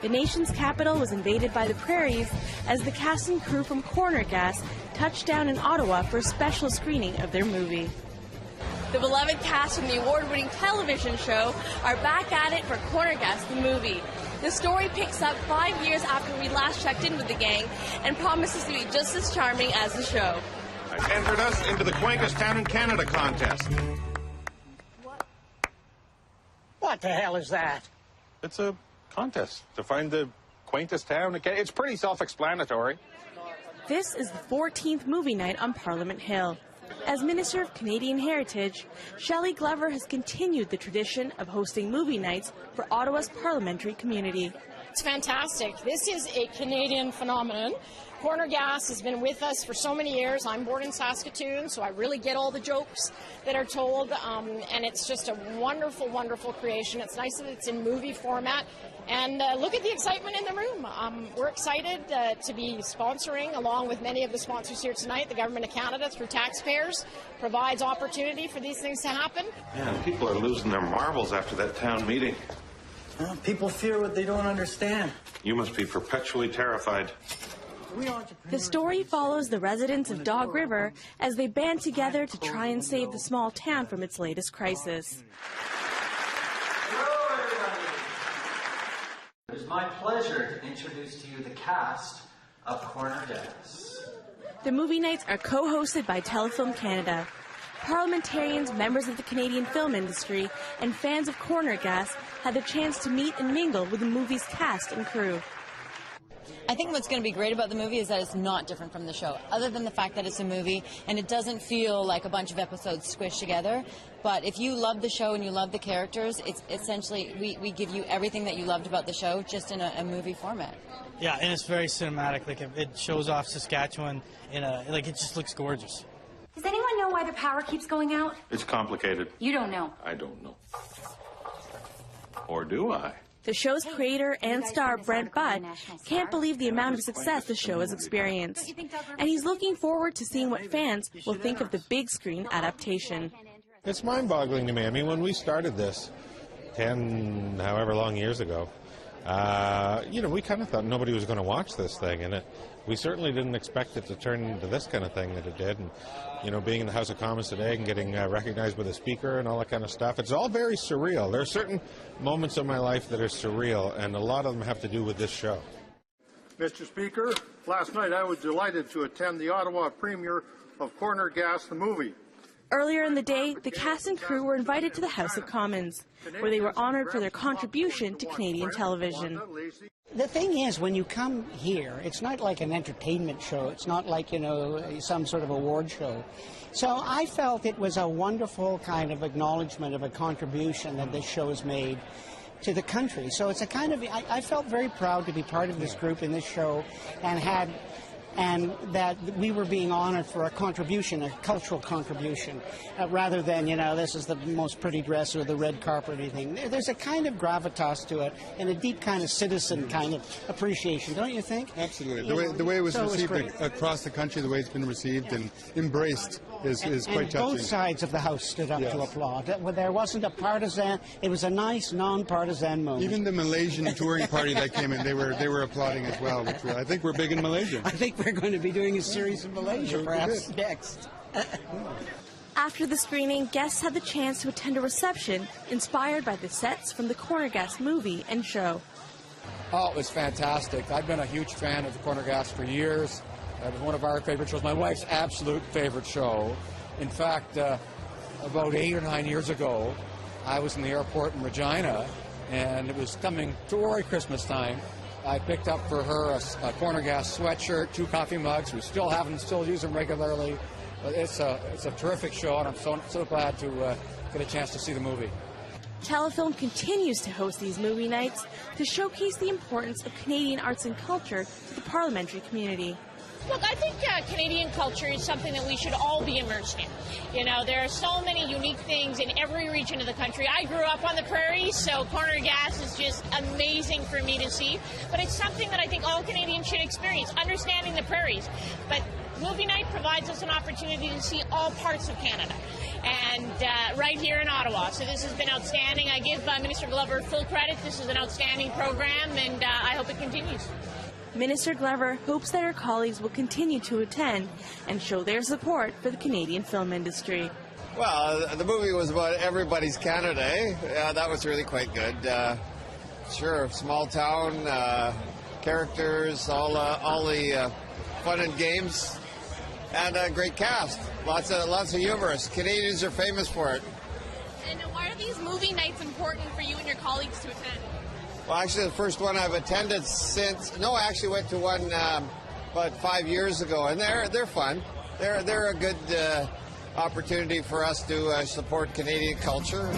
the nation's capital was invaded by the prairies as the cast and crew from Corner Gas touched down in Ottawa for a special screening of their movie. The beloved cast from the award-winning television show are back at it for Corner Gas, the movie. The story picks up 5 years after we last checked in with the gang and promises to be just as charming as the show. Entered us into the quaintest town in Canada contest. What the hell is that? It's a contest to find the quaintest town in Canada. It's pretty self-explanatory. This is the 14th movie night on Parliament Hill. As Minister of Canadian Heritage, Shelly Glover has continued the tradition of hosting movie nights for Ottawa's parliamentary community. It's fantastic. This is a Canadian phenomenon. Corner Gas has been with us for so many years. I'm born in Saskatoon, so I really get all the jokes that are told, and it's just a wonderful, wonderful creation. It's nice that it's in movie format, and look at the excitement in the room. We're excited to be sponsoring, along with many of the sponsors here tonight. The Government of Canada, through taxpayers, provides opportunity for these things to happen. Yeah, people are losing their marbles after that town meeting. Well, people fear what they don't understand. You must be perpetually terrified. The story follows the residents of Dog River as they band together to try and save the small town from its latest crisis. Hello, everybody. It is my pleasure to introduce to you the cast of Corner Gas. The movie nights are co-hosted by Telefilm Canada. Parliamentarians, members of the Canadian film industry, and fans of Corner Gas had the chance to meet and mingle with the movie's cast and crew. I think what's going to be great about the movie is that it's not different from the show, other than the fact that it's a movie and it doesn't feel like a bunch of episodes squished together. But if you love the show and you love the characters, it's essentially, we give you everything that you loved about the show just in a movie format. Yeah, and it's very cinematic. Like, it shows off Saskatchewan in it just looks gorgeous. Does anyone know why the power keeps going out? It's complicated. You don't know. I don't know. Or do I? The show's creator and star, Brent Budd, can't believe the amount of success the show has experienced. And he's looking forward to seeing what fans will think of the big screen adaptation. It's mind-boggling to me. I mean, when we started this 10, however long years ago, we kind of thought nobody was going to watch this thing, and we certainly didn't expect it to turn into this kind of thing that it did. And, being in the House of Commons today and getting recognized with a speaker and all that kind of stuff, it's all very surreal. There are certain moments in my life that are surreal, and a lot of them have to do with this show. Mr. Speaker, last night I was delighted to attend the Ottawa premiere of Corner Gas, the movie. Earlier in the day, the cast and crew were invited to the House of Commons, where they were honored for their contribution to Canadian television. The thing is, when you come here, it's not like an entertainment show. It's not like, some sort of award show. So I felt it was a wonderful kind of acknowledgement of a contribution that this show has made to the country. So it's a kind of, I felt very proud to be part of this group in this show and that we were being honored for a contribution, a cultural contribution, rather than, this is the most pretty dress or the red carpet or anything. There's a kind of gravitas to it and a deep kind of citizen kind of appreciation, don't you think? Absolutely. The way it was received across the country, the way it's been received and embraced is quite touching. Both sides of the House stood up to applaud. There wasn't a partisan, it was a nice, non-partisan moment. Even the Malaysian touring party that came in, they were applauding as well, which I think we're big in Malaysia. I think we're going to be doing a series in Malaysia perhaps next. After the screening, guests had the chance to attend a reception inspired by the sets from the Corner Gas movie and show. Oh, it was fantastic. I've been a huge fan of the Corner Gas for years. It was one of our favorite shows, my wife's absolute favorite show. In fact, about 8 or 9 years ago, I was in the airport in Regina, and it was coming toward Christmas time. I picked up for her a Corner Gas sweatshirt, 2 coffee mugs. We still have them, still use them regularly. But it's a terrific show, and I'm so glad to get a chance to see the movie. Telefilm continues to host these movie nights to showcase the importance of Canadian arts and culture to the parliamentary community. Look, I think Canadian culture is something that we should all be immersed in. You know, there are so many unique things in every region of the country. I grew up on the prairies, so Corner Gas is just amazing for me to see. But it's something that I think all Canadians should experience, understanding the prairies. But movie night provides us an opportunity to see all parts of Canada, and right here in Ottawa. So this has been outstanding. I give Minister Glover full credit. This is an outstanding program, and I hope it continues. Minister Glover hopes that her colleagues will continue to attend and show their support for the Canadian film industry. Well, the movie was about everybody's Canada, eh? Yeah, that was really quite good. Sure, small town, characters, all the fun and games, and a great cast. Lots of humorous. Canadians are famous for it. And why are these movie nights important for you and your colleagues to attend? Well, actually, the first one I've attended since. No, I actually went to one about 5 years ago, and they're fun. They're a good opportunity for us to support Canadian culture.